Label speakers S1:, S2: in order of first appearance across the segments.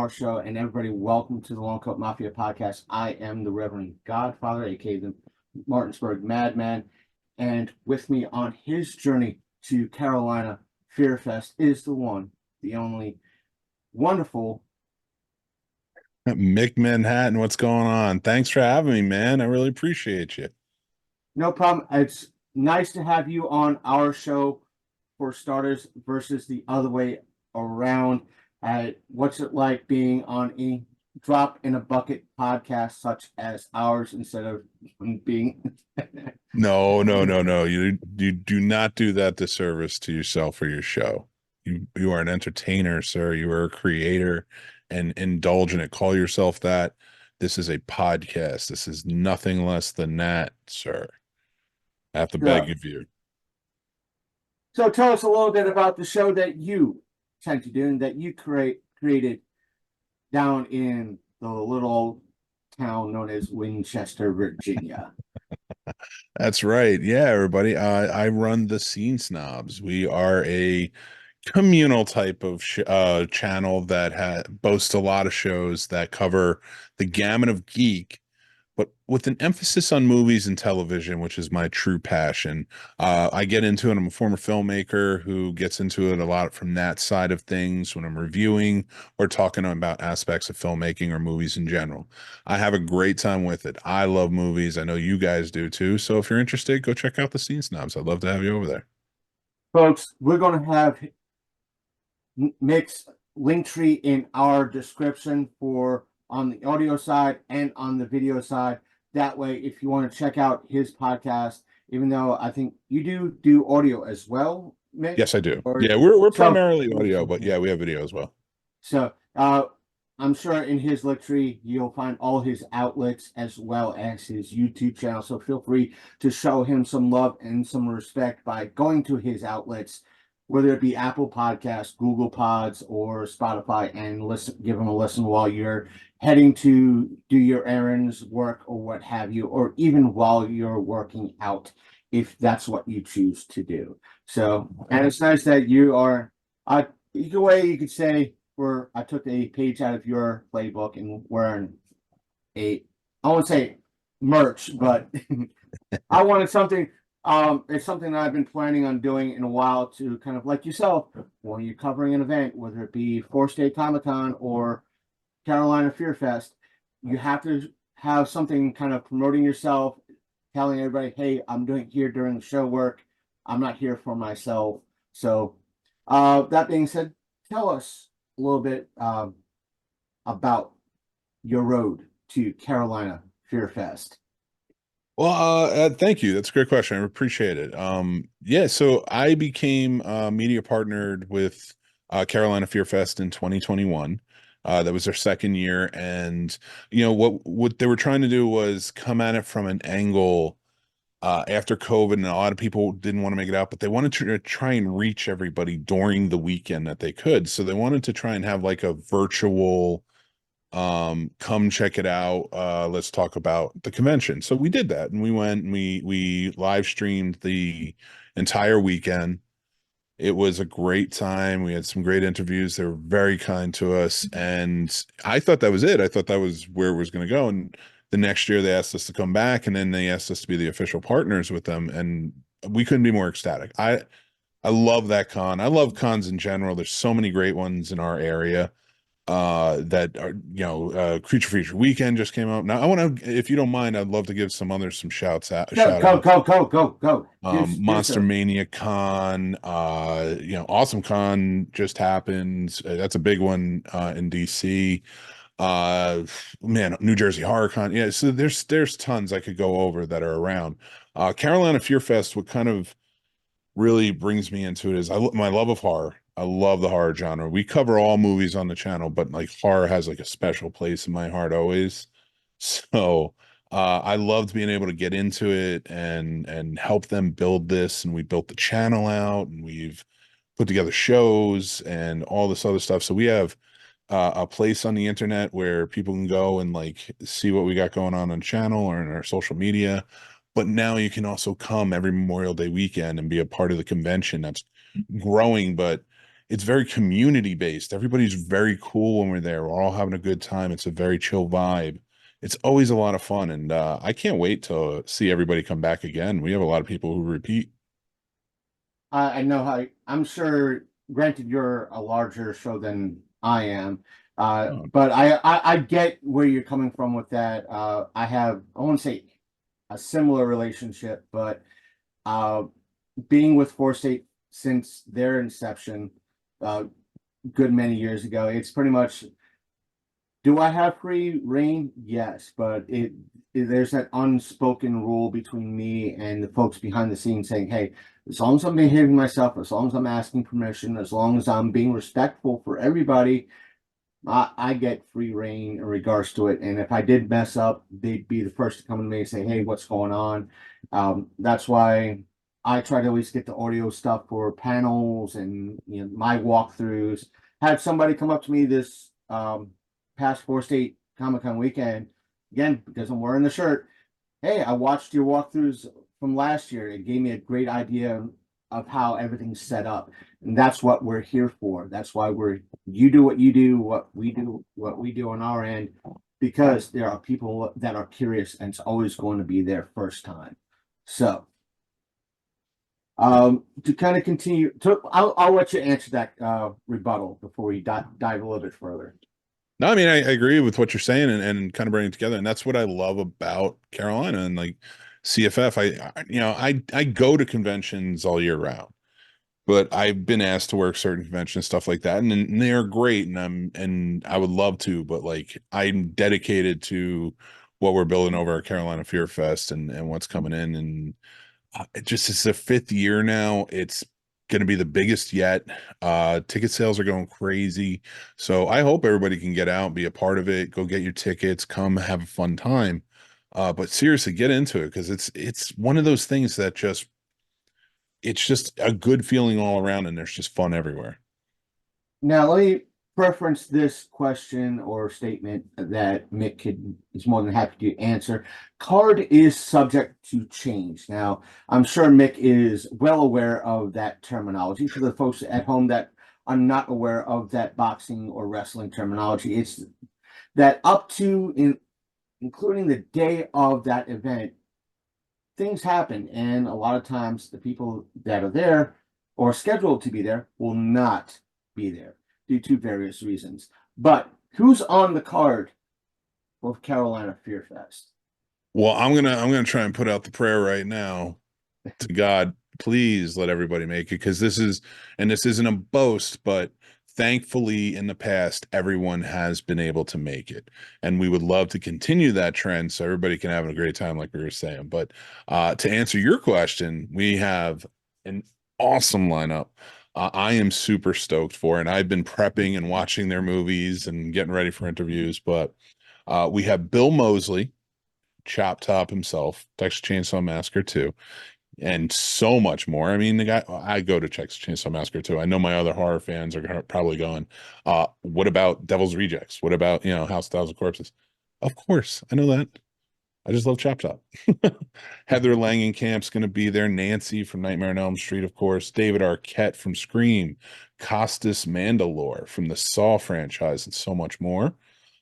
S1: our show. And everybody, welcome to the Long Coat Mafia podcast. I am the Reverend Godfather, aka the Martinsburg Madman. And with me on his journey to Carolina Fear Fest is the one, the only wonderful
S2: Mick Manhattan, what's going on? Thanks for having me, man. I really appreciate you.
S1: no problem. It's nice to have you on our show for starters versus the other way around. What's it like being on a drop in a bucket podcast such as ours instead of being
S2: No, no, no, no. You do not do that disservice to yourself or your show. You are an entertainer, sir. You are a creator and indulge in it. Call yourself that. This is a podcast. This is nothing less than that, sir. I have to beg
S1: so,
S2: of you.
S1: so tell us a little bit about the show that you tend to do and that you created down in the little town known as Winchester, Virginia.
S2: That's right. Yeah, everybody. I run the Scene Snobs. We are a communal type of channel that boasts a lot of shows that cover the gamut of geek, but with an emphasis on movies and television, which is my true passion. I get into it. I'm a former filmmaker who gets into it a lot from that side of things when I'm reviewing or talking about aspects of filmmaking or movies in general. I have a great time with it. I love movies. I know you guys do too. So if you're interested, go check out the Scene Snobs. I'd love to have you over there.
S1: Folks, we're going to have Mick's link tree in our description for on the audio side and on the video side. That way, if you want to check out his podcast, even though I think you do audio as well, Mick.
S2: Yes, I do.
S1: Or
S2: Yeah, we're
S1: so
S2: primarily audio, but yeah, we have video as well.
S1: so I'm sure in his link tree you'll find all his outlets as well as his YouTube channel. So feel free to show him some love and some respect by going to his outlets, whether it be Apple Podcasts, Google Pods, or Spotify, and give him a listen while you're heading to do your errands, work, or what have you, or even while you're working out, if that's what you choose to do. So, and it's nice that you are, either way you could say, where I took a page out of your playbook and wearing I won't say merch, but I wanted something. It's something that I've been planning on doing in a while to kind of like yourself when you're covering an event, whether it be Four State Comic Con or Carolina Fear Fest, you have to have something kind of promoting yourself, telling everybody, hey, I'm doing here during the show work. I'm not here for myself. So that being said, tell us a little bit about your road to Carolina Fear Fest.
S2: Well, thank you. That's a great question. I appreciate it. Yeah, so I became media partnered with Carolina Fear Fest in 2021. That was their second year, and what they were trying to do was come at it from an angle after COVID, and a lot of people didn't want to make it out, but they wanted to try and reach everybody during the weekend that they could. So they wanted to try and have like a virtual come check it out, let's talk about the convention. So we did that, and we went and we live streamed the entire weekend. It was a great time. We had some great interviews. They were very kind to us, and I thought that was it. I thought that was where it was going to go. And the next year they asked us to come back, and then they asked us to be the official partners with them, and we couldn't be more ecstatic. I love that con. I love cons in general. There's so many great ones in our area that are, Creature Feature Weekend just came out. Now I want to, if you don't mind, I'd love to give some others some
S1: Go,
S2: shout
S1: go,
S2: outs.
S1: go, go, go, go. Do
S2: Monster
S1: so.
S2: Mania Con, Awesome Con just happened. That's a big one in DC. Man, New Jersey Horror Con. Yeah, so there's tons I could go over that are around. Carolina Fear Fest, what kind of really brings me into it is my love of horror. I love the horror genre. We cover all movies on the channel, but like horror has like a special place in my heart always. So I loved being able to get into it and help them build this. And we built the channel out, and we've put together shows and all this other stuff. So we have a place on the internet where people can go and like see what we got going on channel or in our social media. But now you can also come every Memorial Day weekend and be a part of the convention that's growing, but it's very community based. Everybody's very cool when we're there. We're all having a good time. It's a very chill vibe. It's always a lot of fun, and I can't wait to see everybody come back again. We have a lot of people who repeat.
S1: I know how, I'm sure, granted, you're a larger show than I am,
S2: Oh,
S1: but I get where you're coming from with that. I have, I won't say a similar relationship, but uh, being with Four State since their inception, uh, good many years ago, it's pretty much, do I have free reign? Yes, but there's that unspoken rule between me and the folks behind the scenes saying, hey, as long as I'm behaving myself, as long as I'm asking permission, as long as I'm being respectful for everybody, I get free reign in regards to it. And if I did mess up, they'd be the first to come to me and say, hey, what's going on? That's why I try to always get the audio stuff for panels and my walkthroughs. Had somebody come up to me this past Four State Comic Con weekend, again, because I'm wearing the shirt. Hey, I watched your walkthroughs from last year. It gave me a great idea of how everything's set up. And that's what we're here for. That's why you do what you do, what we do on our end, because there are people that are curious and it's always going to be their first time. So, to kind of continue, I'll let you answer that rebuttal before we dive a little bit further.
S2: no, I mean, I agree with what you're saying and kind of bringing it together. And that's what I love about Carolina and like CFF. I go to conventions all year round, but I've been asked to work certain conventions, stuff like that. And they're great. And I would love to, but like I'm dedicated to what we're building over at Carolina Fear Fest and what's coming in. And it just it's the fifth year now. It's going to be the biggest yet. Ticket sales are going crazy. So I hope everybody can get out, be a part of it, go get your tickets, come have a fun time. But seriously, get into it because it's one of those things that just it's just a good feeling all around and there's just fun everywhere.
S1: Now, let me preference this question or statement that is more than happy to answer. Card is subject to change. Now, I'm sure Mick is well aware of that terminology. For the folks at home that are not aware of that boxing or wrestling terminology, it's that up to including the day of that event, things happen, and a lot of times the people that are there or scheduled to be there will not be there due to various reasons. But who's on the card for Carolina Fear Fest?
S2: Well, I'm gonna try and put out the prayer right now to God, please let everybody make it because this isn't a boast, but thankfully in the past everyone has been able to make it, and we would love to continue that trend so everybody can have a great time, like we were saying. But to answer your question, we have an awesome lineup. I am super stoked for, and I've been prepping and watching their movies and getting ready for interviews. But we have Bill Moseley, Chop Top himself, Texas Chainsaw Massacre 2, and so much more. I mean, the guy, I go to Texas Chainsaw Massacre too. I know my other horror fans are probably going, what about Devil's Rejects? What about, House of Thousand Corpses? Of course, I know that. I just love Chop Top. Heather Langenkamp's going to be there. Nancy from Nightmare on Elm Street, of course. David Arquette from Scream. Costas Mandalore from the Saw franchise, and so much more.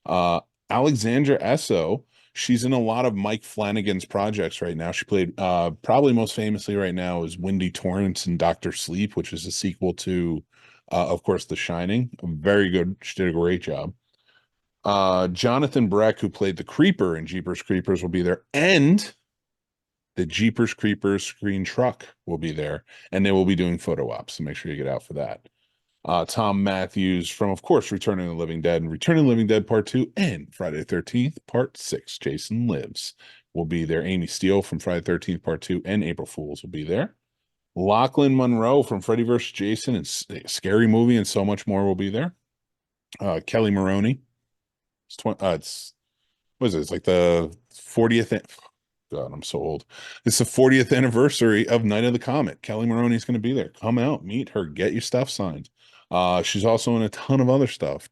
S2: Uh, Alexandra Esso. She's in a lot of Mike Flanagan's projects right now. She played probably most famously right now is Wendy Torrance in Doctor Sleep, which is a sequel to, of course, The Shining. Very good. She did a great job. Jonathan Breck, who played the Creeper in Jeepers Creepers, will be there, and the Jeepers Creepers screen truck will be there, and they will be doing photo ops. So make sure you get out for that. Tom Matthews from, of course, Returning of the Living Dead and Returning of the Living Dead Part 2 and Friday the 13th Part 6, Jason Lives, will be there. Amy Steele from Friday the 13th Part 2 and April Fools will be there. Lachlan Monroe from Freddy vs. Jason and Scary Movie and so much more will be there. Kelly Maroney. It's what is it? It's like the 40th. God, I'm so old. It's the 40th anniversary of Night of the Comet. Kelly Maroney's going to be there. Come out, meet her, get your stuff signed. She's also in a ton of other stuff.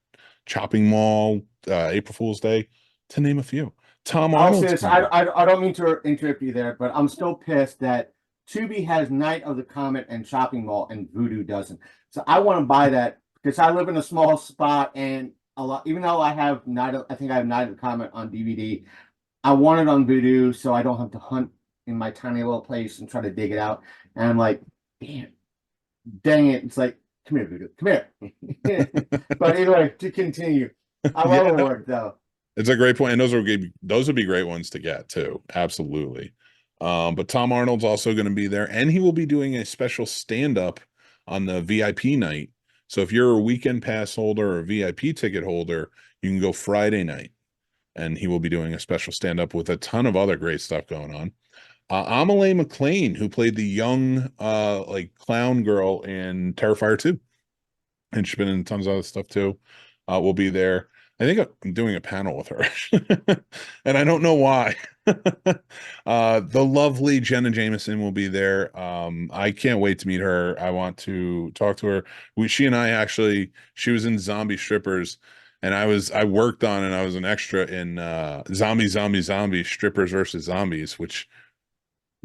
S2: Chopping Mall, April Fool's Day, to name a few. Tom
S1: I'll say
S2: Arnold's
S1: this.
S2: coming.
S1: I don't mean to interrupt you there, but I'm still pissed that Tubi has Night of the Comet and Shopping Mall, and Voodoo doesn't. So I want to buy that because I live in a small spot, and a lot. Even though I have I think I have Night of the Comet on DVD. I want it on Voodoo, so I don't have to hunt in my tiny little place and try to dig it out. And I'm like, damn, dang it! It's like, come here, Voodoo, come here. But anyway, to continue, I love
S2: Yeah,
S1: the
S2: no,
S1: work though.
S2: it's a great point, and those would be great ones to get too. Absolutely. But Tom Arnold's also going to be there, and he will be doing a special stand-up on the VIP night. So if you're a weekend pass holder or a VIP ticket holder, you can go Friday night, and he will be doing a special stand-up with a ton of other great stuff going on. Amelie McLean, who played the young like clown girl in Terrifier 2, and she's been in tons of other stuff too, will be there. I think I'm doing a panel with her, and I don't know why. The lovely Jenna Jameson will be there. I can't wait to meet her. I want to talk to her. She and I actually, she was in Zombie Strippers, and I worked on, and I was an extra in Zombie Strippers versus Zombies, which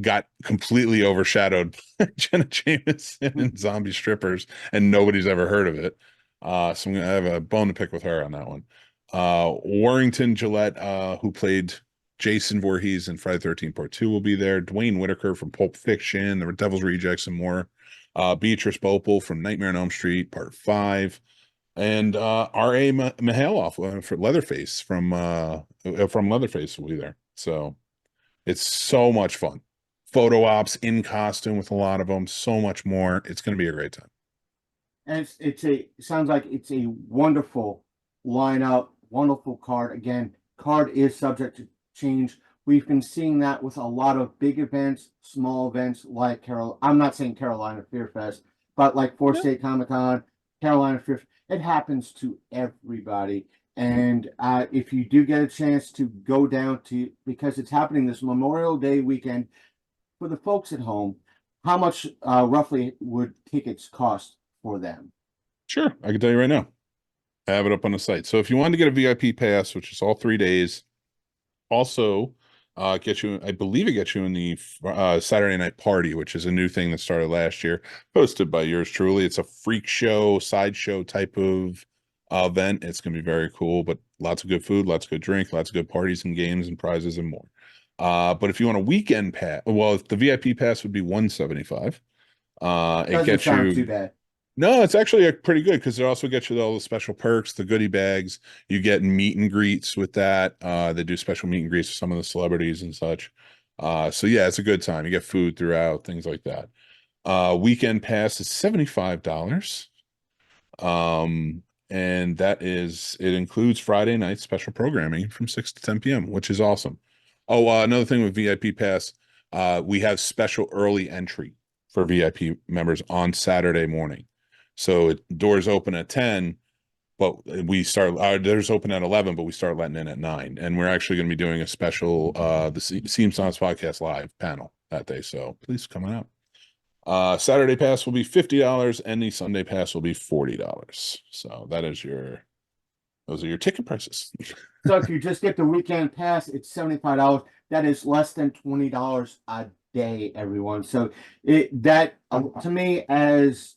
S2: got completely overshadowed by Jenna Jameson and Zombie Strippers, and nobody's ever heard of it. So I have a bone to pick with her on that one. Warrington Gillette, who played Jason Voorhees in Friday the 13th Part 2, will be there. Dwayne Whitaker from Pulp Fiction, The Devil's Rejects, and more. Beatrice Bopel from Nightmare on Elm Street Part 5. And R.A. Mihailoff for Leatherface from Leatherface will be there. So it's so much fun. Photo ops in costume with a lot of them, so much more. It's going to be a great time.
S1: And it sounds like it's a wonderful lineup, wonderful card. Again, card is subject to change. We've been seeing that with a lot of big events, small events like I'm not saying Carolina Fear Fest, but like Four
S2: Yeah.
S1: State Comic Con, Carolina Fear. It happens to everybody. And if you do get a chance to go down to, because it's happening this Memorial Day weekend, for the folks at home, how much roughly would tickets cost for them?
S2: Sure, I can tell you right now. I have it up on the site. So if you want to get a VIP pass, which is all 3 days, also get you, I believe it gets you in the Saturday night party, which is a new thing that started last year, hosted by yours truly. It's a freak show, sideshow type of event. It's going to be very cool, but lots of good food, lots of good drink, lots of good parties and games and prizes and more. But if you want a weekend pass, well, the VIP pass would be 175. It
S1: Doesn't
S2: gets
S1: sound too
S2: you.
S1: bad.
S2: No, it's actually pretty good because it also gets you all the special perks, the goodie bags. You get meet and greets with that. They do special meet and greets with some of the celebrities and such. So yeah, it's a good time. You get food throughout, things like that. Weekend pass is $75. And it includes Friday night special programming from 6 to 10 p.m., which is awesome. Oh, another thing with VIP pass, we have special early entry for VIP members on Saturday morning. So doors open at 10, but we start our doors open at 11, but we start letting in at 9. And we're actually going to be doing a special the Scene Snobs podcast live panel that day. So please come on out. Saturday pass will be $50 and the Sunday pass will be $40. So those are your ticket prices.
S1: So if you just get the weekend pass, it's $75. That is less than $20 a day, everyone. So that to me, as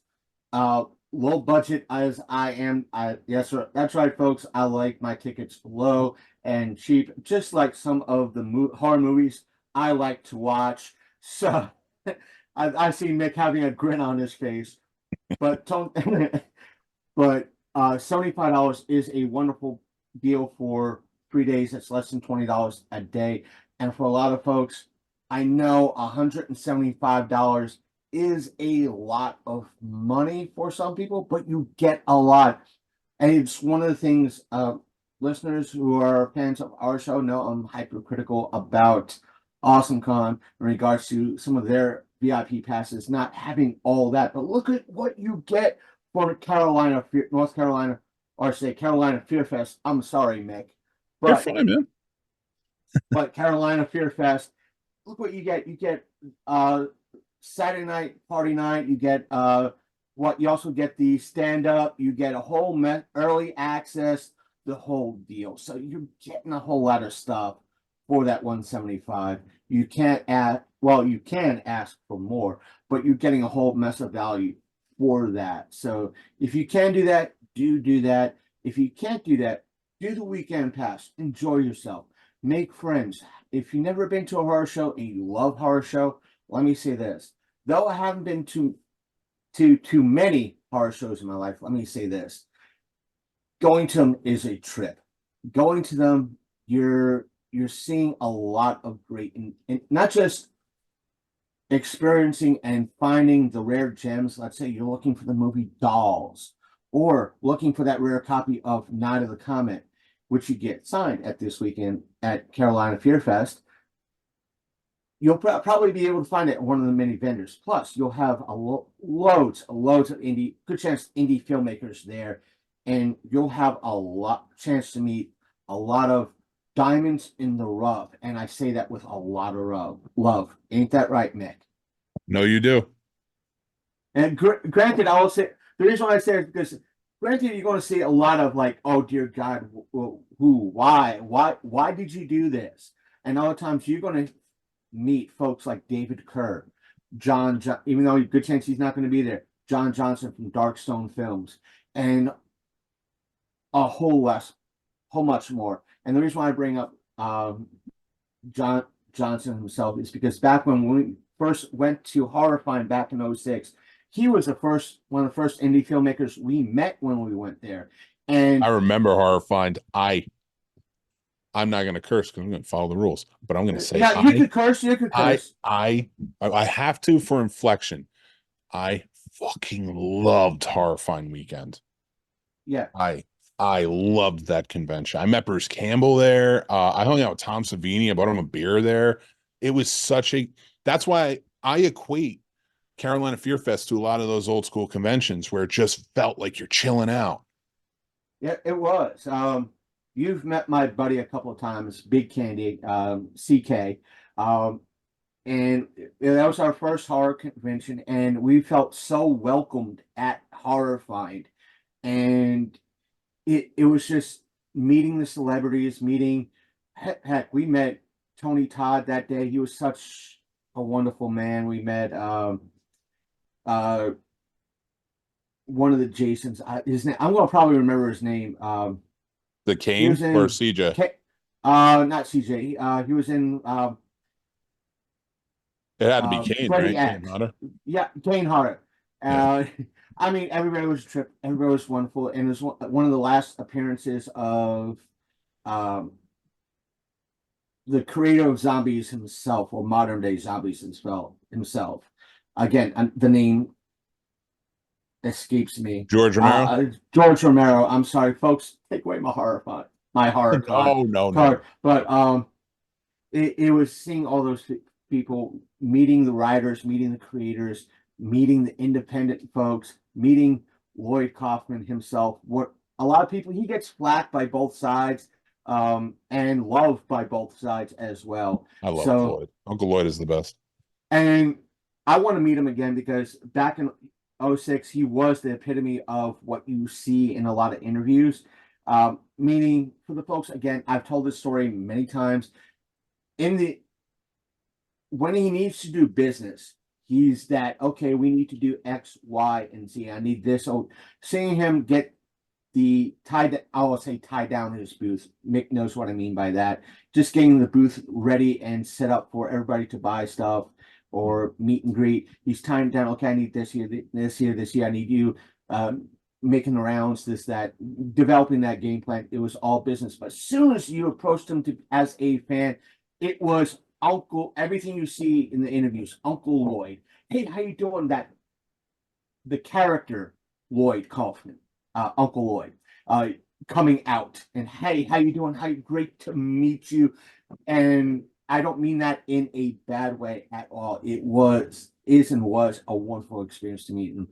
S1: low budget as I am, yes, sir, that's right, folks. I like my tickets low and cheap, just like some of the horror movies I like to watch. So I see Mick having a grin on his face, but but $75 is a wonderful deal for 3 days. That's less than $20 a day. And for a lot of folks, I know $175 is a lot of money for some people, but you get a lot. And it's one of the things listeners who are fans of our show know I'm hypercritical about AwesomeCon in regards to some of their VIP passes not having all that. But look at what you get for North Carolina, or say Carolina Fear Fest. I'm sorry, Mick,
S2: You're
S1: but
S2: fine, man.
S1: Carolina Fear Fest. Look what you get. You get Saturday night party night. You get what you also get the stand up. You get a whole early access, the whole deal. So you're getting a whole lot of stuff for that 175. You can't ask, well, you can ask for more, but you're getting a whole mess of value for that. So if you can do that, do that. If you can't do that, do the weekend pass. Enjoy yourself. Make friends. If you've never been to a horror show and you love horror show, let me say this. Though I haven't been to many horror shows in my life, let me say this. Going to them is a trip. Going to them, you're seeing a lot of great, and not just experiencing and finding the rare gems. Let's say you're looking for the movie Dolls, or looking for that rare copy of Night of the Comet, which you get signed at this weekend at Carolina Fear Fest. You'll probably be able to find it at one of the many vendors. Plus, you'll have loads of good chance indie filmmakers there, and you'll have a lot chance to meet a lot of diamonds in the rough. And I say that with a lot of love. Ain't that right, Mick?
S2: No, you do.
S1: And granted, I will say the reason why I say it is because granted, you're going to see a lot of like, oh dear God, why did you do this? And other times you're going to meet folks like David Kerr, even though good chance he's not going to be there, John Johnson from Darkstone Films, and a whole much more. And the reason why I bring up John Johnson himself is because back when we first went to Horrifying back in 06, he was one of the first indie filmmakers we met when we went there. And
S2: I remember Horrified. I'm not going to curse because I'm going to follow the rules, but I'm going to say
S1: yeah, you could curse. You could curse.
S2: I have to for inflection. I fucking loved Horrifying Weekend.
S1: Yeah.
S2: I loved that convention. I met Bruce Campbell there. I hung out with Tom Savini. I bought him a beer there. It was that's why I equate Carolina Fear Fest to a lot of those old school conventions where it just felt like you're chilling out.
S1: Yeah, it was. You've met my buddy a couple of times, Big Candy, CK. And that was our first horror convention, and we felt so welcomed at Horrified. And it was just meeting the celebrities, heck, we met Tony Todd that day. He was such a wonderful man. We met one of the Jasons. His name, I'm gonna probably remember his name.
S2: The Kane or CJ?
S1: Not CJ. He was in
S2: It had to be Kane,
S1: Freddy
S2: right?
S1: X. Yeah, Kane Hodder.
S2: Yeah.
S1: I mean, everybody was a trip. Everybody was wonderful, and it was one of the last appearances of the creator of zombies himself, or modern day zombies himself. Again, the name escapes me.
S2: George Romero.
S1: George Romero. I'm sorry, folks. Take away my horror card.
S2: No.
S1: But it was seeing all those people, meeting the writers, meeting the creators, meeting the independent folks, meeting Lloyd Kaufman himself. What a lot of people, he gets flack by both sides, and loved by both sides as well.
S2: I love Lloyd. Uncle Lloyd is the best.
S1: And I want to meet him again because back in 06, he was the epitome of what you see in a lot of interviews. Meaning, for the folks, again, I've told this story many times. When he needs to do business, he's that, okay, we need to do X, Y, and Z. I need this. So seeing him get tie down his booth. Mick knows what I mean by that. Just getting the booth ready and set up for everybody to buy stuff or meet and greet. He's tying down, okay, I need this here, this here, this here. I need you making the rounds, this, that, developing that game plan. It was all business. But as soon as you approached him as a fan, it was everything you see in the interviews, Uncle Lloyd. Hey, how you doing? The character Lloyd Kaufman, Uncle Lloyd, coming out, and hey, how you doing? Great to meet you. And I don't mean that in a bad way at all. It was a wonderful experience to meet him.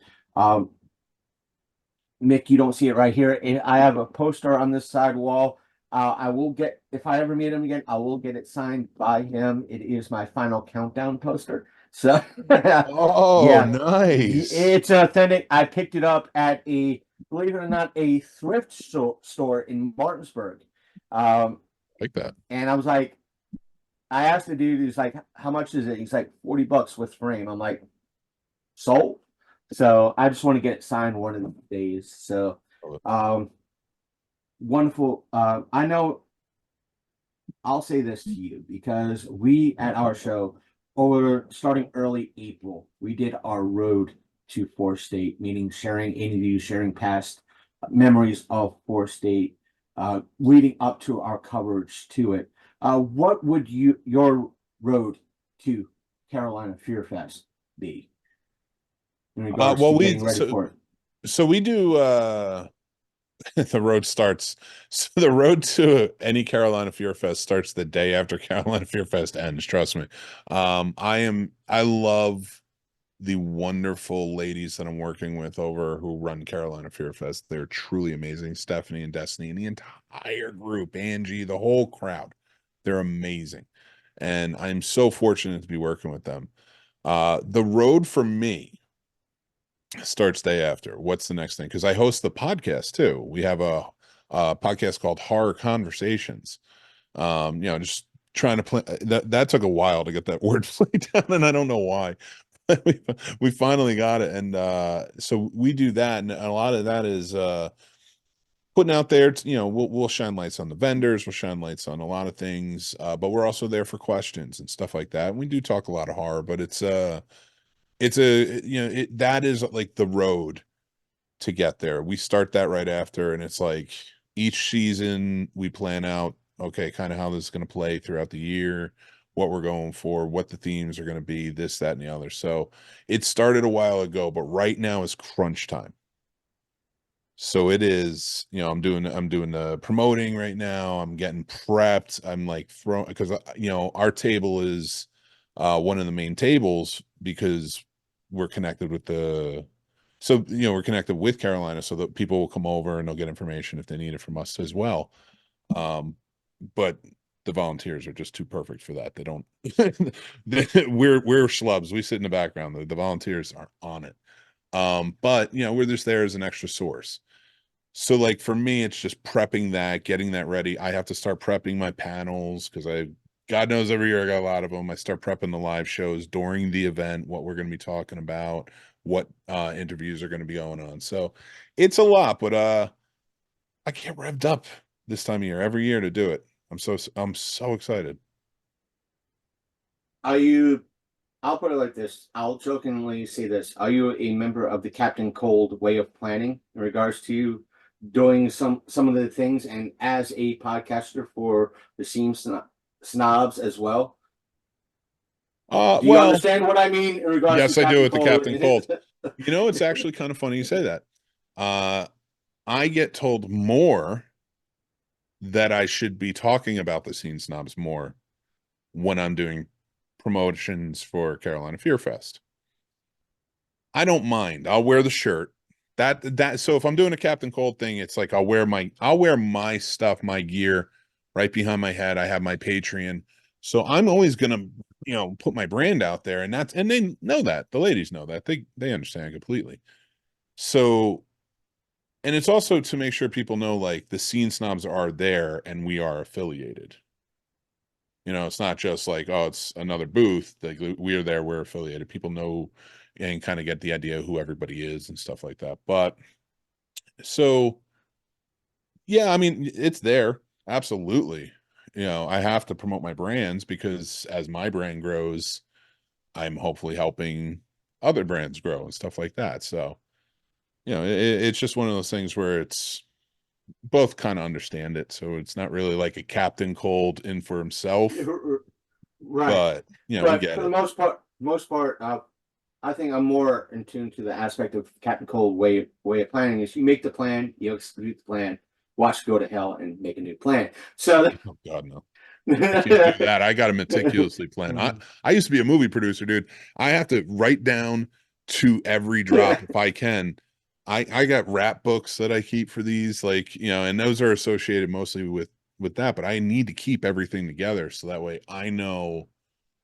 S1: Mick, you don't see it right here. I have a poster on this side wall. I will get, if I ever meet him again, I will get it signed by him. It is my final countdown poster. So,
S2: yeah, nice.
S1: It's authentic. I picked it up at believe it or not, a thrift store in Martinsburg.
S2: Like that.
S1: And I was like, I asked the dude, he's like, how much is it? He's like, $40 with frame. I'm like, sold. So I just want to get it signed one of the days. So um wonderful. I know I'll say this to you because we at our show over starting early April, we did our road to Four State, meaning sharing interviews, sharing past memories of Four State, leading up to our coverage to it. What would your road to Carolina Fear Fest be in regards
S2: Well,
S1: to
S2: we
S1: getting ready for it?
S2: so we do the road starts. So the road to any Carolina Fear Fest starts the day after Carolina Fear Fest ends. Trust me. I love the wonderful ladies that I'm working with over who run Carolina Fear Fest. They're truly amazing. Stephanie and Destiny and the entire group, Angie, the whole crowd. They're amazing. And I'm so fortunate to be working with them. The road for me starts day after. What's the next thing? Because I host the podcast too. We have a podcast called Horror Conversations. Just trying to play that took a while to get that wordplay down, and I don't know why. We finally got it, and so we do that, and a lot of that is putting out there. We'll shine lights on the vendors, we'll shine lights on a lot of things, but we're also there for questions and stuff like that. And we do talk a lot of horror, but that is like the road to get there. We start that right after, and it's like each season we plan out, okay, kind of how this is going to play throughout the year, what we're going for, what the themes are going to be, this, that, and the other. So it started a while ago, but right now is crunch time. So it is, I'm doing the promoting right now. I'm getting prepped. I'm like throwing because our table is one of the main tables because we're connected with we're connected with Carolina so that people will come over and they'll get information if they need it from us as well. But the volunteers are just too perfect for that. They don't we're schlubs. We sit in the background. The volunteers are on it. But we're just there as an extra source. So like for me, it's just prepping that, getting that ready. I have to start prepping my panels because God knows every year I got a lot of them. I start prepping the live shows during the event, what we're going to be talking about, what interviews are going to be going on. So it's a lot, but I get revved up this time of year every year to do it. I'm so excited.
S1: Are you I'll put it like this. I'll jokingly say this. Are you a member of the Captain Cold way of planning in regards to doing some of the things and as a podcaster for the Snobs as well? Do you
S2: Well,
S1: understand what I mean in regards to
S2: yes, I do
S1: Captain
S2: with the
S1: Cold?
S2: Captain Cold. It's actually kind of funny you say that. Uh, I get told more that I should be talking about the Scene Snobs more when I'm doing promotions for Carolina Fear Fest. I don't mind. I'll wear the shirt. So if I'm doing a Captain Cold thing, it's like I'll wear my stuff, my gear right behind my head. I have my Patreon. So I'm always gonna, put my brand out there, and they know that. The ladies know that. They understand completely. So and it's also to make sure people know like the Scene Snobs are there and we are affiliated. It's not just like, oh, it's another booth. Like we are there, we're affiliated. People know and kind of get the idea of who everybody is and stuff like that. But so yeah, I mean, it's there. Absolutely. I have to promote my brands because as my brand grows, I'm hopefully helping other brands grow and stuff like that. So, it's just one of those things where it's both kind of understand it. So it's not really like a Captain Cold in for himself,
S1: Right.
S2: but we
S1: But
S2: get
S1: for the
S2: it.
S1: most part, I think I'm more in tune to the aspect of Captain Cold way of planning is you make the plan, you execute the plan, watch go to hell and make a new plan. So
S2: Oh God, no. I can't do that. I got to meticulously plan. I used to be a movie producer, dude. I have to write down to every drop if I can. I got rap books that I keep for these, like, and those are associated mostly with that, but I need to keep everything together so that way I know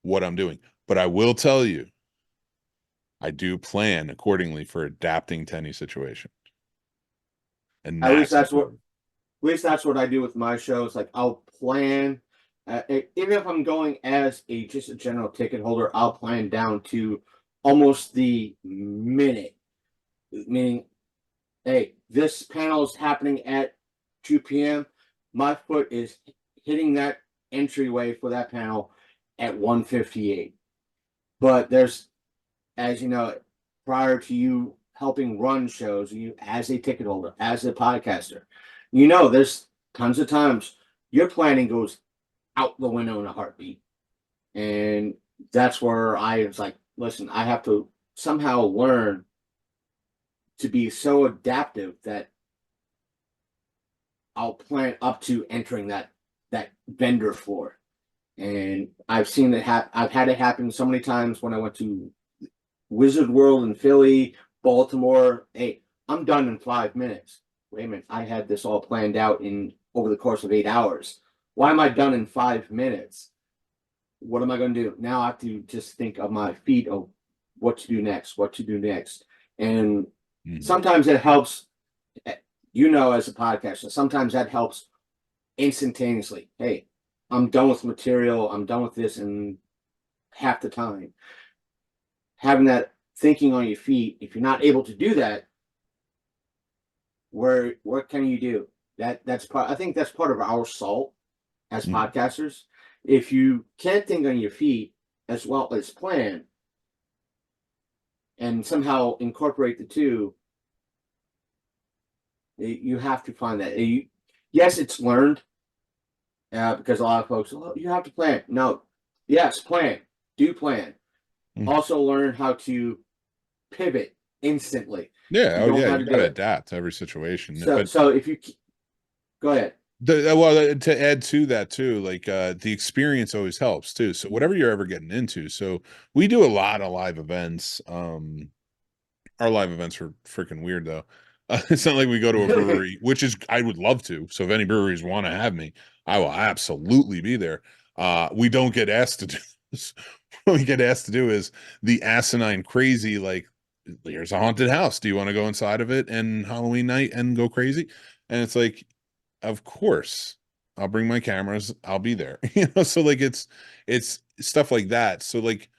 S2: what I'm doing. But I will tell you, I do plan accordingly for adapting to any situation. And
S1: at least
S2: that's
S1: that's what
S2: important.
S1: at least that's what I do with my shows. Like I'll plan Even if I'm going as just a general ticket holder, I'll plan down to almost the minute. Meaning, hey, this panel is happening at 2 p.m. My foot is hitting that entryway for that panel at 1:58. But there's, as you know, prior to you helping run shows, you as a ticket holder, as a podcaster, there's tons of times your planning goes out the window in a heartbeat. And that's where I was like, listen, I have to somehow learn to be so adaptive that I'll plan up to entering that vendor floor. And I've seen it I've had it happen so many times when I went to Wizard World in Philly, Baltimore. Hey, I'm done in 5 minutes. Wait a minute, I had this all planned out in over the course of 8 hours. Why am I done in 5 minutes? What am I going to do? Now I have to just think of my feet of what to do next, what to do next. And sometimes it helps, as a podcaster, sometimes that helps instantaneously. Hey, I'm done with material. I'm done with this in half the time. Having that thinking on your feet, if you're not able to do that, what can you do? I think that's part of our salt as podcasters. If you can't think on your feet as well as plan and somehow incorporate the two, you have to find that. Yes, it's learned because a lot of folks, you have to plan. No, yes, plan. Do plan. Also learn how to pivot instantly.
S2: Yeah, you gotta adapt to every situation.
S1: So if you go ahead.
S2: To add to that too, like the experience always helps too. So whatever you're ever getting into, so we do a lot of live events. Our live events are freaking weird though. It's not like we go to a brewery, which is I would love to. So if any breweries want to have me, I will absolutely be there. We don't get asked to do this. What we get asked to do is the asinine crazy, like here's a haunted house. Do you want to go inside of it and Halloween night and go crazy? And it's like, of course, I'll bring my cameras. I'll be there. So like it's stuff like that. So like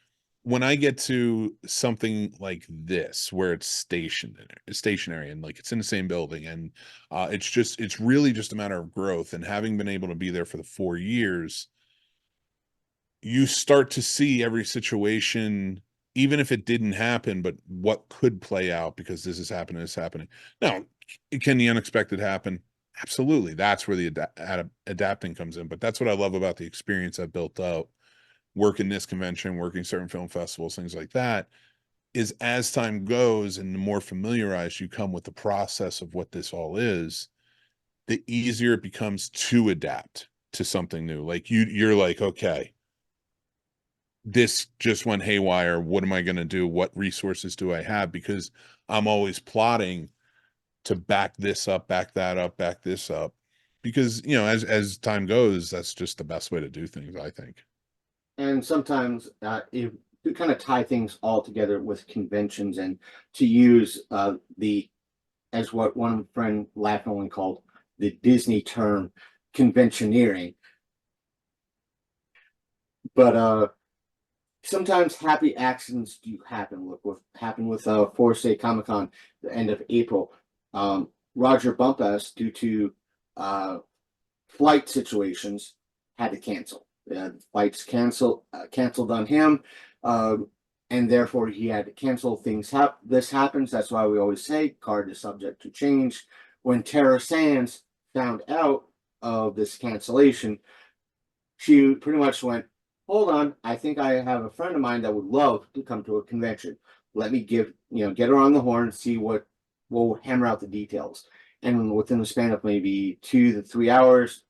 S2: when I get to something like this, where it's stationary and like it's in the same building, and it's really just a matter of growth. And having been able to be there for the 4 years, you start to see every situation, even if it didn't happen, but what could play out because this is happening, this is happening. Now, can the unexpected happen? Absolutely. That's where the adapting comes in. But that's what I love about the experience I've built out, working this convention, working certain film festivals, things like that, is as time goes and the more familiarized you come with the process of what this all is, the easier it becomes to adapt to something new. Like you're like, okay, this just went haywire. What am I going to do? What resources do I have? Because I'm always plotting to back this up, back that up, back this up. Because, as time goes, that's just the best way to do things, I think.
S1: And sometimes you kind of tie things all together with conventions and to use as what one friend laughingly called the Disney term, conventioneering. But sometimes happy accidents do happen. Look what happened with Forest State Comic Con the end of April. Roger Bumpass, due to flight situations, had to cancel. Flights canceled on him, and therefore he had to cancel things. This happens. That's why we always say card is subject to change. When Tara Sands found out of this cancellation, she pretty much went, hold on, I think I have a friend of mine that would love to come to a convention. Let me get her on the horn, see what we'll hammer out the details. And within the span of maybe 2 to 3 hours,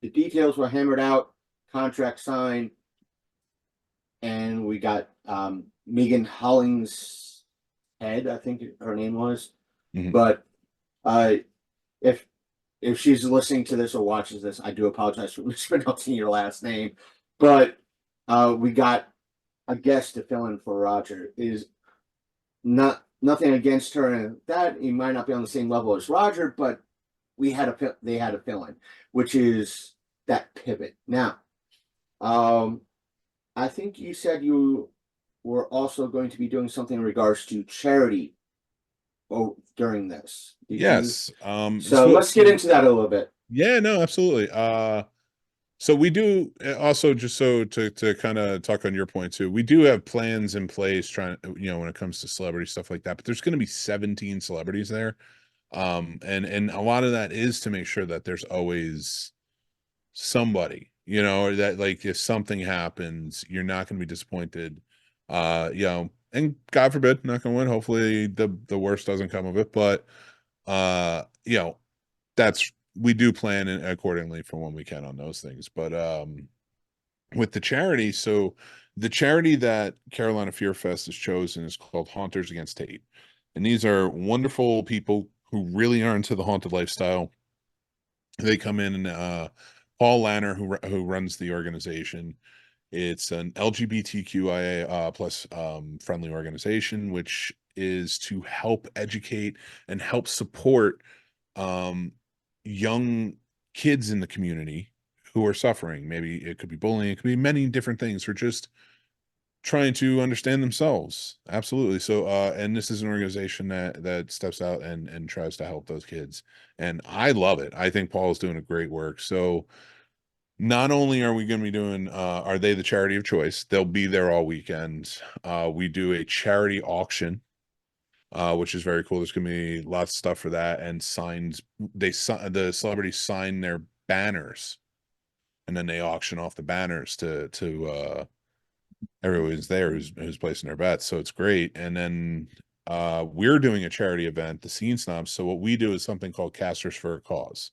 S1: the details were hammered out, contract signed, and we got Megan Hollingshead, I think her name was. Mm-hmm. But if she's listening to this or watches this, I do apologize for mispronouncing your last name. But we got a guest to fill in for Roger. Is nothing against her and that he might not be on the same level as Roger, but they had a fill in, which is that pivot. Now, Um, I think you said you were also going to be doing something in regards to charity during this. Did you?
S2: Yes.
S1: So let's get into that a little bit.
S2: Yeah, no, absolutely. So we do also, just so to kind of talk on your point too, we do have plans in place trying, when it comes to celebrity stuff like that, but there's going to be 17 celebrities there. And a lot of that is to make sure that there's always somebody, that like if something happens, you're not going to be disappointed. And God forbid, not going to win. Hopefully the worst doesn't come of it, but uh, you know, that's we do plan accordingly for when we can on those things. But with the charity, so the charity that Carolina Fear Fest has chosen is called Haunters Against Hate. And these are wonderful people who really are into the haunted lifestyle. They come in and Paul Lanner, who runs the organization, it's an LGBTQIA plus friendly organization, which is to help educate and help support um, young kids in the community who are suffering. Maybe it could be bullying, it could be many different things, or just trying to understand themselves. Absolutely. So, and this is an organization that steps out and tries to help those kids, and I love it. I think Paul is doing a great work. So, not only are we going to be doing, are they the charity of choice? They'll be there all weekend. We do a charity auction, which is very cool. There's going to be lots of stuff for that, and signs. The celebrities sign their banners, and then they auction off the banners to everyone who's there who's placing their bets. So it's great. And then we're doing a charity event, the Scene Snobs. So what we do is something called Casters for a Cause.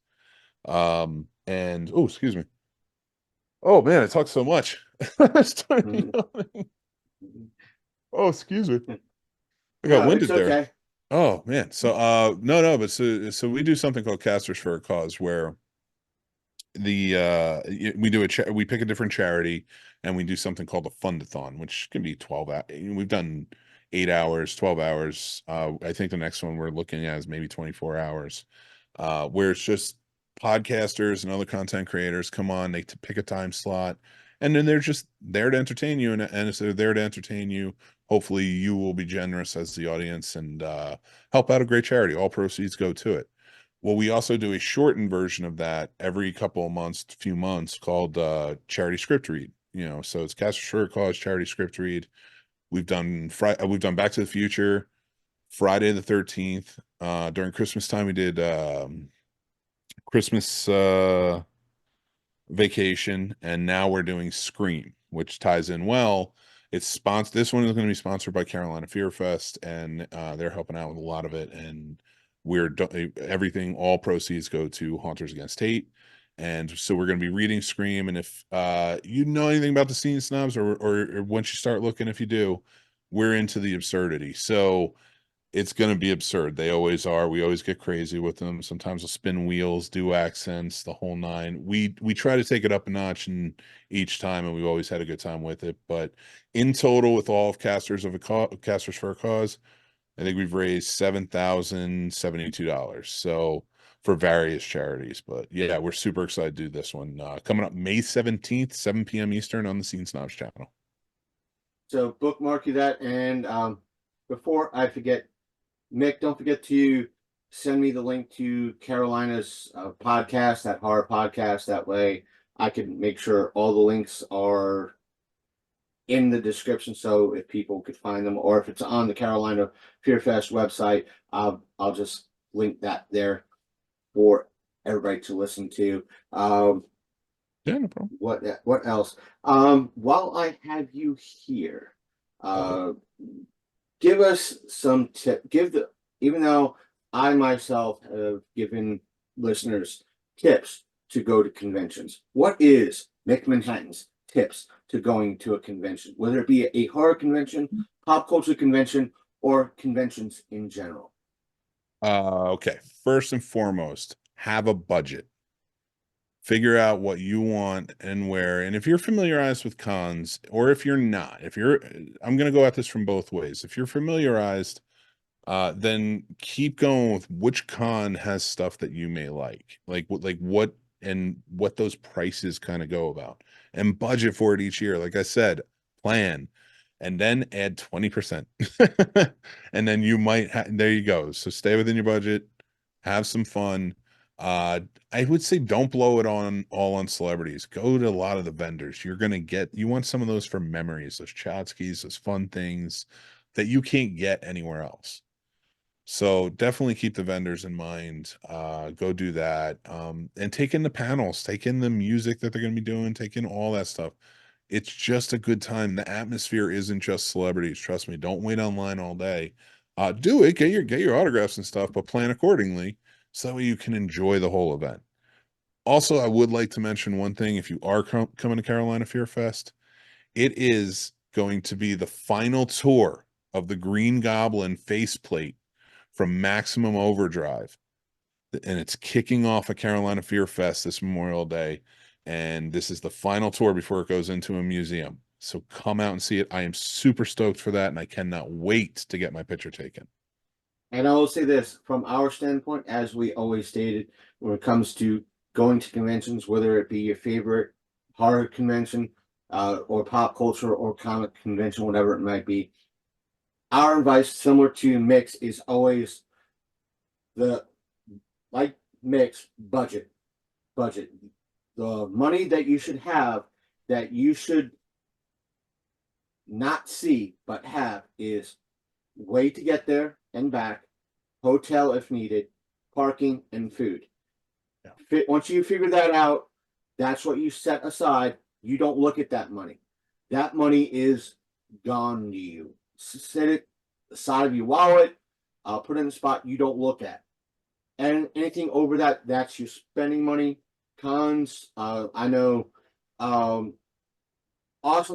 S2: And oh, excuse me. Oh man, I talk so much. I started
S1: Mhm.
S2: yawning. Oh, excuse me. I got
S1: No, it's
S2: winded there.
S1: okay.
S2: Oh man. So no, but so we do something called Casters for a Cause, where we do we pick a different charity, and we do something called a fundathon, which can be 12 hours. We've done 8 hours, 12 hours. I think the next one we're looking at is maybe 24 hours, where it's just podcasters and other content creators come on, they pick a time slot, and then they're just there to entertain you. And if they're there to entertain you, hopefully you will be generous as the audience and help out a great charity. All proceeds go to it. Well, we also do a shortened version of that every couple of months, few months, called charity script read. So it's Cast for Cause charity script read. We've done Back to the Future, Friday the 13th. During Christmas time, we did Christmas Vacation, and now we're doing Scream, which ties in well. It's sponsored. This one is going to be sponsored by Carolina Fear Fest, and they're helping out with a lot of it. And everything, all proceeds go to Haunters Against Hate. And so we're going to be reading Scream. And if you know anything about the Scene Snobs, or once you start looking, if you do, we're into the absurdity. So it's going to be absurd. They always are. We always get crazy with them. Sometimes we'll spin wheels, do accents, the whole nine. We try to take it up a notch in each time, and we've always had a good time with it. But in total, with all of Casters for a Cause, I think we've raised $7,072. So for various charities. But yeah, we're super excited to do this one. Coming up May 17th, 7 p.m. Eastern on the Scene Snobs channel.
S1: So bookmark you that. And before I forget, Mick, don't forget to send me the link to Carolina's podcast, that horror podcast. That way I can make sure all the links are in the description so if people could find them, or if it's on the Carolina Fear Fest website, I'll just link that there for everybody to listen to.
S2: Yeah, no problem.
S1: What else? While I have you here,
S2: Uh,
S1: uh, give us some tip. Even though I myself have given listeners tips to go to conventions, what is Mick Manhattan's tips to going to a convention, whether it be a horror convention, pop culture convention, or conventions in general?
S2: okay. First and foremost, have a budget. Figure out what you want and where. And if you're familiarized with cons, or if you're not, I'm going to go at this from both ways. If you're familiarized, then keep going with which con has stuff that you may like. Like what and what those prices kind of go about, and budget for it each year. Like I said, plan, and then add 20%. And then you might there you go. So stay within your budget, have some fun. Uh, I would say don't blow it on all on celebrities. Go to a lot of the vendors. You want some of those for memories, those tchotchkes, those fun things that you can't get anywhere else. So definitely keep the vendors in mind. Go do that. And take in the panels, take in the music that they're going to be doing, take in all that stuff. It's just a good time. The atmosphere isn't just celebrities. Trust me. Don't wait online all day. Do it. Get your autographs and stuff, but plan accordingly so that way you can enjoy the whole event. Also, I would like to mention one thing. If you are coming to Carolina Fear Fest, it is going to be the final tour of the Green Goblin faceplate from Maximum Overdrive. And it's kicking off a Carolina Fear Fest this Memorial Day. And this is the final tour before it goes into a museum. So come out and see it. I am super stoked for that, and I cannot wait to get my picture taken.
S1: And I will say this from our standpoint, as we always stated, when it comes to going to conventions, whether it be your favorite horror convention, or pop culture or comic convention, whatever it might be, our advice, similar to Mick's, is always the like Mick's budget. The money that you should have, that you should not see but have, is way to get there and back, hotel if needed, parking, and food.
S2: Yeah.
S1: Once you figure that out, that's what you set aside. You don't look at that money. That money is gone to you. Set it aside of your wallet. Put it in a spot you don't look at. And anything over that, that's your spending money. Cons, I know awesome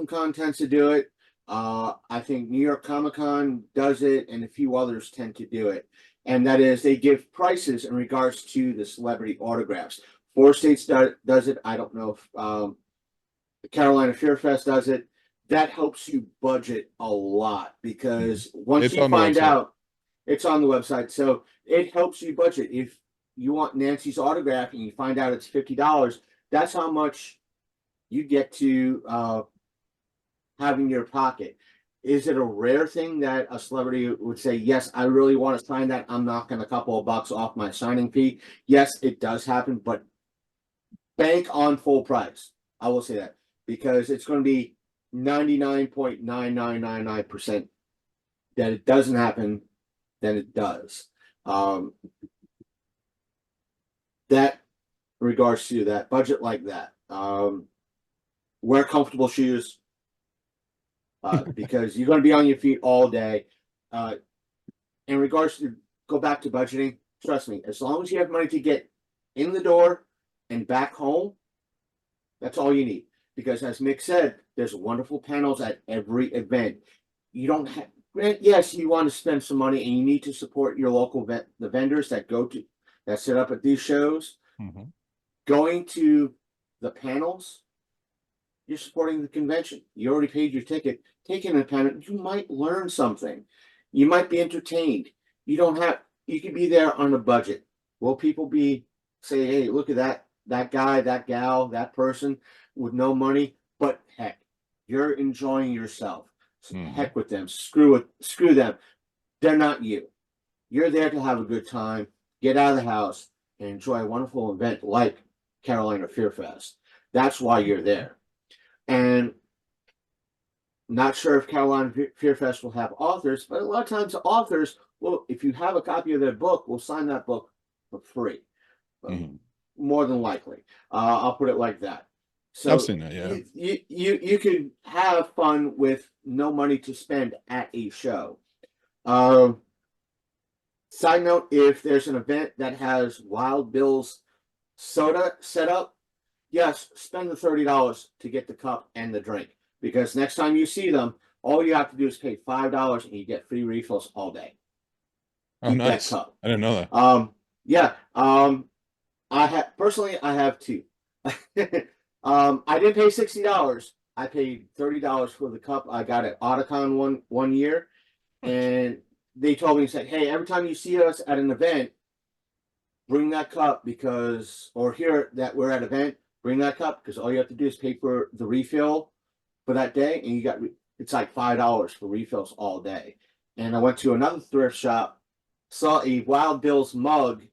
S1: contents to do it. I think New York Comic Con does it, and a few others tend to do it. And that is, they give prices in regards to the celebrity autographs. 4 states does it. I don't know if the Carolina Fear Fest does it. That helps you budget a lot, because once
S2: It's
S1: you
S2: on the
S1: find
S2: website.
S1: out, it's on the website. So it helps you budget. If you want Nancy's autograph and you find out it's $50, that's how much you get to have in your pocket. Is it a rare thing that a celebrity would say, yes, I really want to sign that, I'm knocking a couple of bucks off my signing fee? Yes, it does happen, but bank on full price. I will say that, because it's going to be 99.9999% that it doesn't happen than it does. That regards to that budget like that. Wear comfortable shoes, because you're going to be on your feet all day. In regards to, go back to budgeting, trust me, as long as you have money to get in the door and back home, that's all you need. Because as Mick said, there's wonderful panels at every event. You don't have, yes, you want to spend some money and you need to support your local the vendors that set up at these shows.
S2: Mm-hmm.
S1: Going to the panels, you're supporting the convention. You already paid your ticket. Taking a panel, you might learn something. You might be entertained. You could be there on a budget. Will people say, hey, look at that guy, that gal, that person with no money? But heck, you're enjoying yourself. So heck with them. Screw them. They're not you. You're there to have a good time, get out of the house, and enjoy a wonderful event like Carolina Fear Fest. That's why you're there. And not sure if Carolina Fear Fest will have authors, but a lot of times the authors will, if you have a copy of their book, will sign that book for free. More than likely. I'll put it like that. So
S2: I've seen that, yeah.
S1: You can have fun with no money to spend at a show. Side note, if there's an event that has Wild Bill's soda set up, yes, spend the $30 to get the cup and the drink. Because next time you see them, all you have to do is pay $5 and you get free refills all day.
S2: Oh, nice. I didn't know that.
S1: Yeah. I have 2. I didn't pay $60. I paid $30 for the cup. I got it at Otakon one year, and they told me, said, hey, every time you see us at an event, bring that cup because, or hear that we're at an event, bring that cup because all you have to do is pay for the refill for that day, and you got it's like $5 for refills all day. And I went to another thrift shop, saw a Wild Bill's mug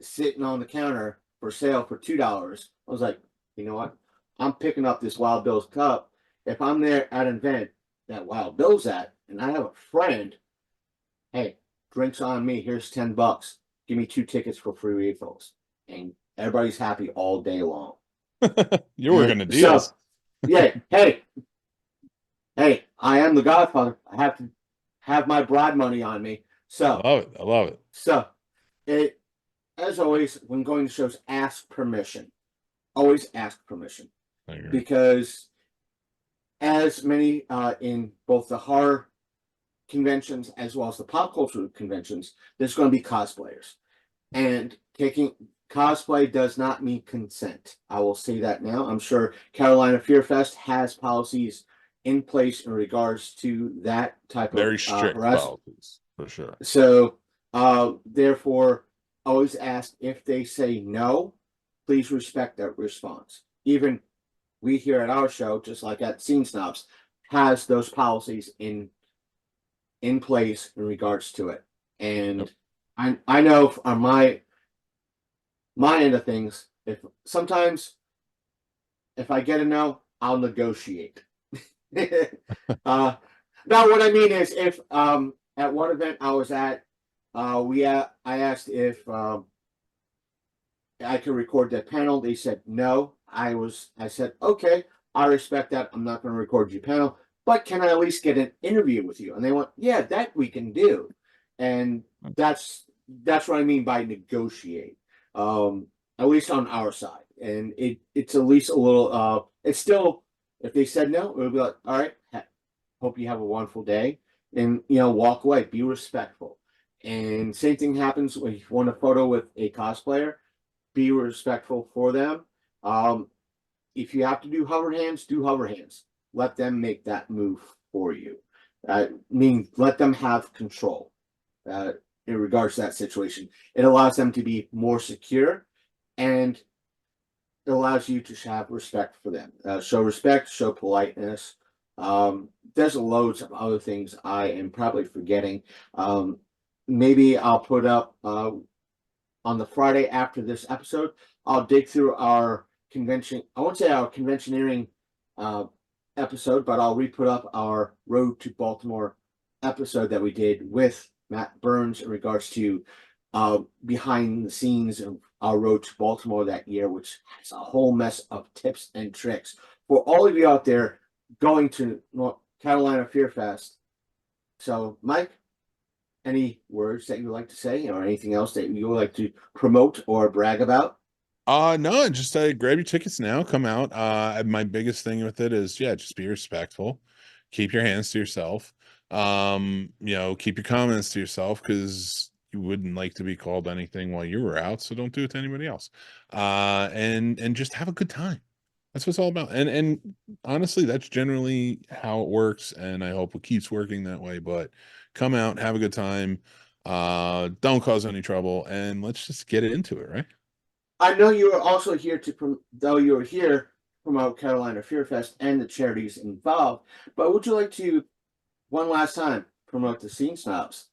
S1: sitting on the counter for sale for $2. I was like, you know what? I'm picking up this Wild Bill's cup. If I'm there at an event that Wild Bill's at, and I have a friend, hey, drinks on me. Here's $10. Give me 2 tickets for free refills, and everybody's happy all day long.
S2: You're working the
S1: And
S2: deals.
S1: so, yeah, hey, I am the Godfather. I have to have my bride money on me.
S2: I love it. I love it.
S1: So it, as always, when going to shows, ask permission. Always ask permission,
S2: I agree.
S1: because as many in both the horror conventions as well as the pop culture conventions, there's going to be cosplayers, and taking cosplay does not mean consent. I will say that now. I'm sure Carolina Fear Fest has policies in place in regards to that type
S2: Very
S1: of
S2: strict
S1: harassment.
S2: policies for sure.
S1: So, therefore, always ask. If they say no, please respect that response. Even we here at our show, just like at Scene Snobs, has those policies in place in regards to it. And
S2: Yep.
S1: I know on my end of things, if sometimes if I get a no, I'll negotiate. Now what I mean is, if at one event I was at, I asked if I could record that panel. They said no. I said, okay, I respect that. I'm not going to record your panel, but can I at least get an interview with you? And they went, yeah, that we can do. And that's what I mean by negotiate. At least on our side. And it's at least a little it's still, if they said no, it would be like, all right, hope you have a wonderful day. And walk away, be respectful. And same thing happens when you want a photo with a cosplayer, be respectful for them. If you have to do hover hands, do hover hands. Let them make that move for you. Meaning, let them have control in regards to that situation. It allows them to be more secure, and it allows you to have respect for them. Show respect, show politeness. There's loads of other things I am probably forgetting. Maybe I'll put up on the Friday after this episode, I'll dig through our convention. I won't say our conventioneering episode, but I'll re-put up our Road to Baltimore episode that we did with Matt Burns in regards to behind the scenes of our Road to Baltimore that year, which has a whole mess of tips and tricks for all of you out there going to North Carolina Fear Fest. So, Mike, any words that you would like to say, or anything else that you would like to promote or brag about?
S2: No, just grab your tickets now, come out. My biggest thing with it is, yeah, just be respectful. Keep your hands to yourself. Keep your comments to yourself, because you wouldn't like to be called anything while you were out, so don't do it to anybody else. And just have a good time. That's what it's all about. And honestly, that's generally how it works, and I hope it keeps working that way. But come out, have a good time, don't cause any trouble, and let's just get into it, right?
S1: I know you are also here though you are here to promote Carolina Fear Fest and the charities involved, but would you like to, one last time, promote the Scene Snobs?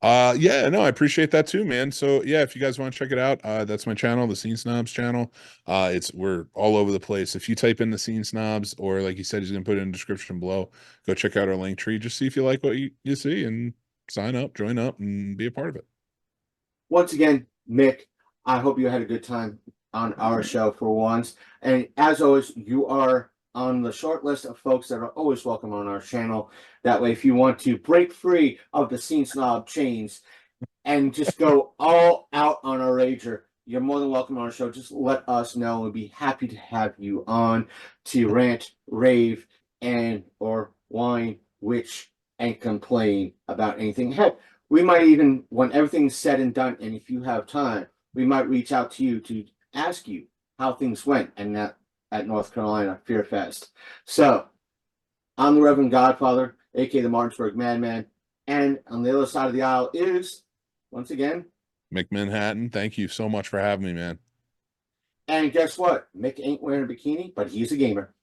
S2: Yeah, no, I appreciate that too, man. So yeah, if you guys want to check it out, that's my channel, the Scene Snobs channel. We're all over the place. If you type in the Scene Snobs, or like you said, he's gonna put it in the description below, go check out our link tree. Just see if you like what you see, and sign up, join up, and be a part of it.
S1: Once again, Mick, I hope you had a good time on our show for once. And as always, you are on the short list of folks that are always welcome on our channel. That way, if you want to break free of the Scene Snob chains and just go all out on our rager, you're more than welcome on our show. Just let us know. We'd be happy to have you on to rant, rave, and or whine, witch, and complain about anything. Heck, we might even, when everything's said and done, and if you have time, we might reach out to you to ask you how things went and that at North Carolina Fear Fest. So I'm the Reverend Godfather, aka the Martinsburg Madman, and on the other side of the aisle is, once again,
S2: Mick Manhattan, thank you so much for having me, man.
S1: And guess what? Mick ain't wearing a bikini, but he's a gamer.